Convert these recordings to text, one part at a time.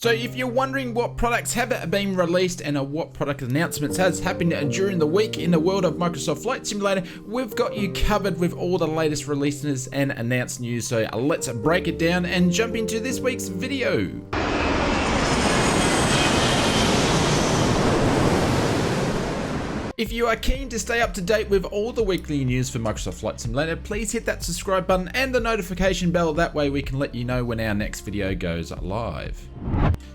So if you're wondering what products have been released and what product announcements has happened during the week in the world of Microsoft Flight Simulator, we've got you covered with all the latest releases and announced news. So let's break it down and jump into this week's video. If you are keen to stay up to date with all the weekly news for Microsoft Flight Simulator, please hit that subscribe button and the notification bell. That way we can let you know when our next video goes live.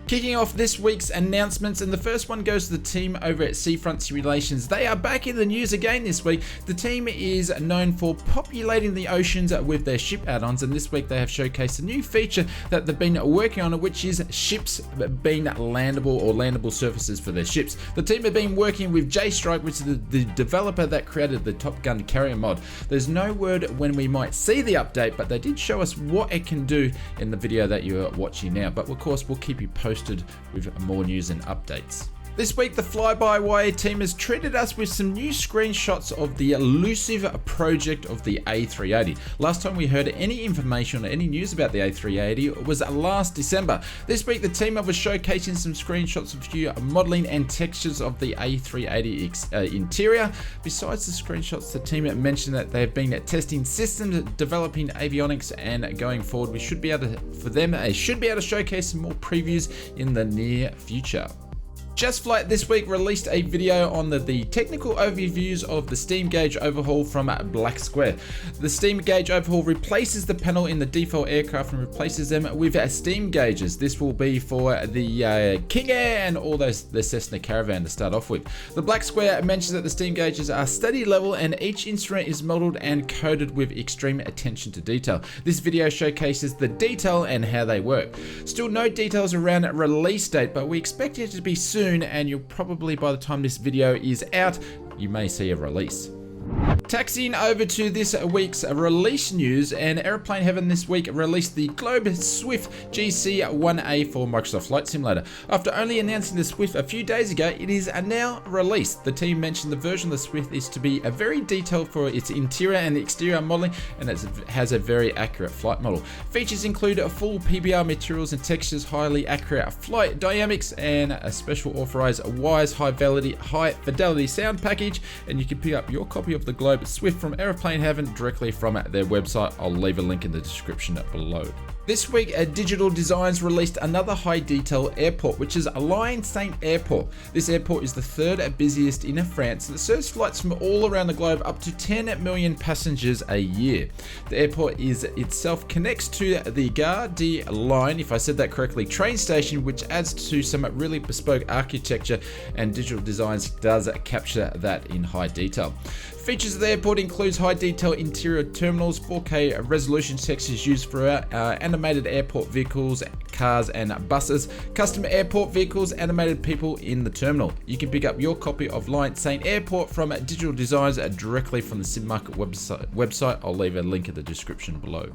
Kicking off this week's announcements, and the first one goes to the team over at Seafront Simulations. They are back in the news again this week. The team is known for populating the oceans with their ship add-ons, and this week they have showcased a new feature that they've been working on, which is ships being landable or landable surfaces for their ships. The team have been working with J-Strike, which is the developer that created the Top Gun carrier mod. There's no word when we might see the update, but they did show us what it can do in the video that you're watching now. But of course, we'll keep you posted with more news and updates. This week, the Fly-by-Wire team has treated us with some new screenshots of the elusive project of the A380. Last time we heard any information or any news about the A380 was last December. This week, the team was showcasing some screenshots of a few modeling and textures of the A380 interior. Besides the screenshots, the team mentioned that they've been testing systems, developing avionics, and going forward, they should be able to showcase some more previews in the near future. Just Flight this week released a video on the technical overviews of the steam gauge overhaul from Black Square. The steam gauge overhaul replaces the panel in the default aircraft and replaces them with steam gauges. This will be for the King Air and all the Cessna Caravan to start off with. The Black Square mentions that the steam gauges are steady level and each instrument is modeled and coded with extreme attention to detail. This video showcases the detail and how they work. Still no details around release date, but we expect it to be soon, and you'll probably, by the time this video is out, you may see a release. Taxiing over to this week's release news, and Aeroplane Heaven this week released the Globe Swift GC1A for Microsoft Flight Simulator. After only announcing the Swift a few days ago, it is now released. The team mentioned the version of the Swift is to be very detailed for its interior and exterior modeling, and it has a very accurate flight model. Features include full PBR materials and textures, highly accurate flight dynamics, and a special authorized wires high fidelity sound package, and you can pick up your copy of the Globe Swift from Aeroplane Heaven directly from their website. I'll leave a link in the description below. This week, Digital Designs released another high-detail airport, which is Lion Saint Airport. This airport is the third busiest in France and it serves flights from all around the globe, up to 10 million passengers a year. The airport itself connects to the Gare de Lyon, if I said that correctly, train station, which adds to some really bespoke architecture, and Digital Designs does capture that in high detail. Features of the airport includes high detail interior terminals, 4K resolution textures used for animated airport vehicles, cars and buses, custom airport vehicles, animated people in the terminal. You can pick up your copy of Lion Saint Airport from Digital Designs directly from the SimMarket website. I'll leave a link in the description below.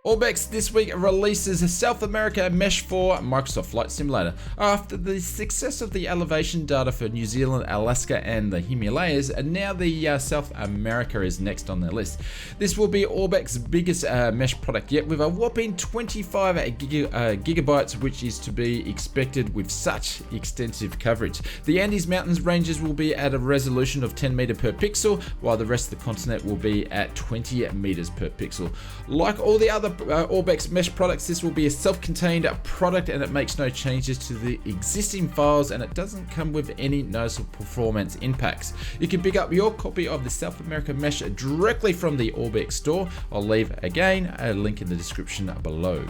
Orbex this week releases South America Mesh for Microsoft Flight Simulator. After the success of the elevation data for New Zealand, Alaska, and the Himalayas, and now the South America is next on their list. This will be Orbex's biggest mesh product yet, with a whopping 25 gigabytes, which is to be expected with such extensive coverage. The Andes Mountains ranges will be at a resolution of 10 meter per pixel, while the rest of the continent will be at 20 meters per pixel. Like all the other Orbex mesh products, this will be a self-contained product and it makes no changes to the existing files, and it doesn't come with any noticeable performance impacts. You can pick up your copy of the South America mesh directly from the Orbex store. I'll leave again a link in the description below.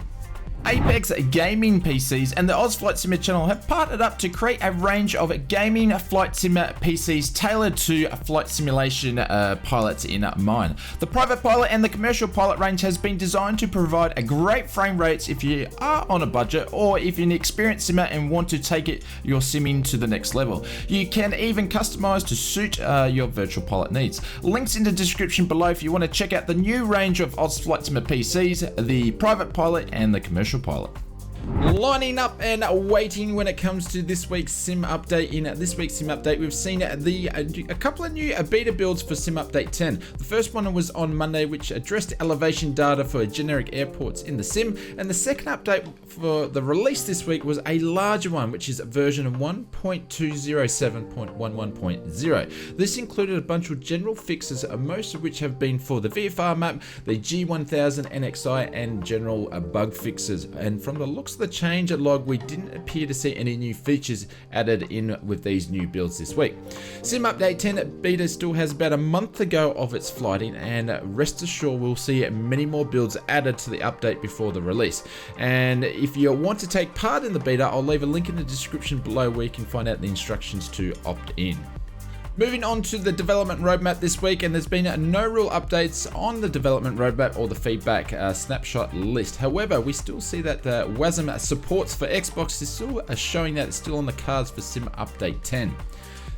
Apex Gaming PCs and the Oz Flight Simmer channel have partnered up to create a range of gaming flight simmer PCs tailored to flight simulation pilots in mind. The private pilot and the commercial pilot range has been designed to provide a great frame rates if you are on a budget, or if you're an experienced simmer and want to take your simming to the next level. You can even customize to suit your virtual pilot needs. Links in the description below if you want to check out the new range of Oz Flight Simmer PCs, the private pilot and the commercial pilot. Lining up and waiting when it comes to this week's sim update. In this week's sim update, we've seen a couple of new beta builds for sim update 10. The first one was on Monday, which addressed elevation data for generic airports in the sim, and the second update for the release this week was a larger one, which is version 1.207.11.0. This included a bunch of general fixes, most of which have been for the VFR map, the G1000 NXI, and general bug fixes. And from the looks of the change log, we didn't appear to see any new features added in with these new builds this week. Sim Update 10 beta still has about a month to go of its flighting, and rest assured we'll see many more builds added to the update before the release. And if you want to take part in the beta, I'll leave a link in the description below where you can find out the instructions to opt in. Moving on to the development roadmap this week, and there's been no real updates on the development roadmap or the feedback snapshot list. However, we still see that the WASM supports for Xbox is still showing that it's still on the cards for Sim Update 10.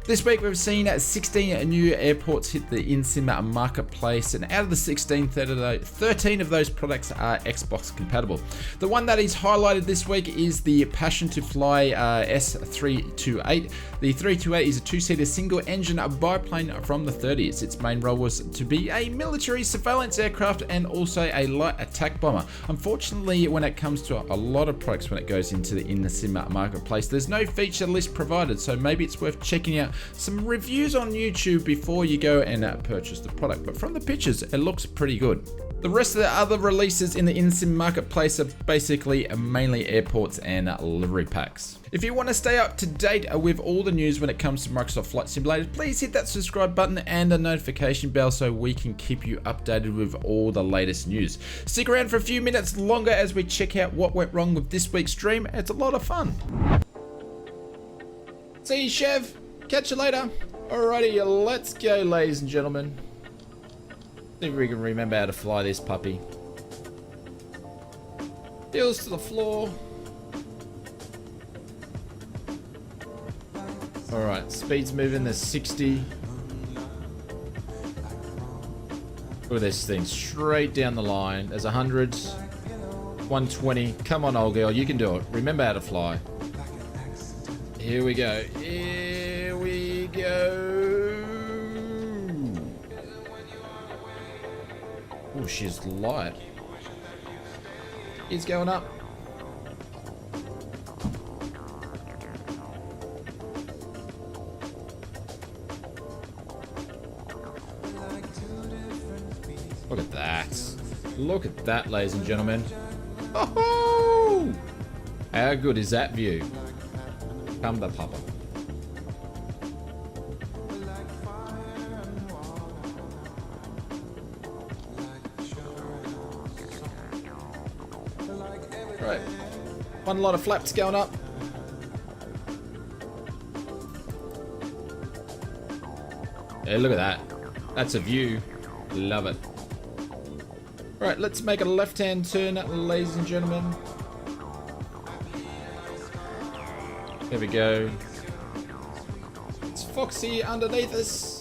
This week we've seen 16 new airports hit the in-sim marketplace, and out of the 16, 13 of those products are Xbox compatible. The one that is highlighted this week is the Passion to Fly S328. The 328 is a two-seater single-engine biplane from the 30s. Its main role was to be a military surveillance aircraft and also a light attack bomber. Unfortunately, when it comes to a lot of products when it goes into the in-sim marketplace, there's no feature list provided, so maybe it's worth checking out some reviews on YouTube before you go and purchase the product. But from the pictures, it looks pretty good. The rest of the other releases in the in-sim marketplace are basically mainly airports and livery packs. If you want to stay up to date with all the news when it comes to Microsoft Flight Simulator, please hit that subscribe button and the notification bell so we can keep you updated with all the latest news. Stick around for a few minutes longer as we check out what went wrong with this week's stream. It's a lot of fun. See you, Chev. Catch you later. Alrighty, let's go, ladies and gentlemen. See if we can remember how to fly this puppy. Heels to the floor. Alright, speed's moving, there's 60. Look at this thing, straight down the line. There's 100, 120. Come on, old girl, you can do it. Remember how to fly. Here we go. Here we go. Oh, she's light. It's going up. Look at that. Look at that, ladies and gentlemen. Oh! How good is that view? Come the papa. Right. One lot of flaps going up. Yeah, look at that. That's a view. Love it. Right, let's make a left-hand turn, ladies and gentlemen. There we go. It's Foxy underneath us.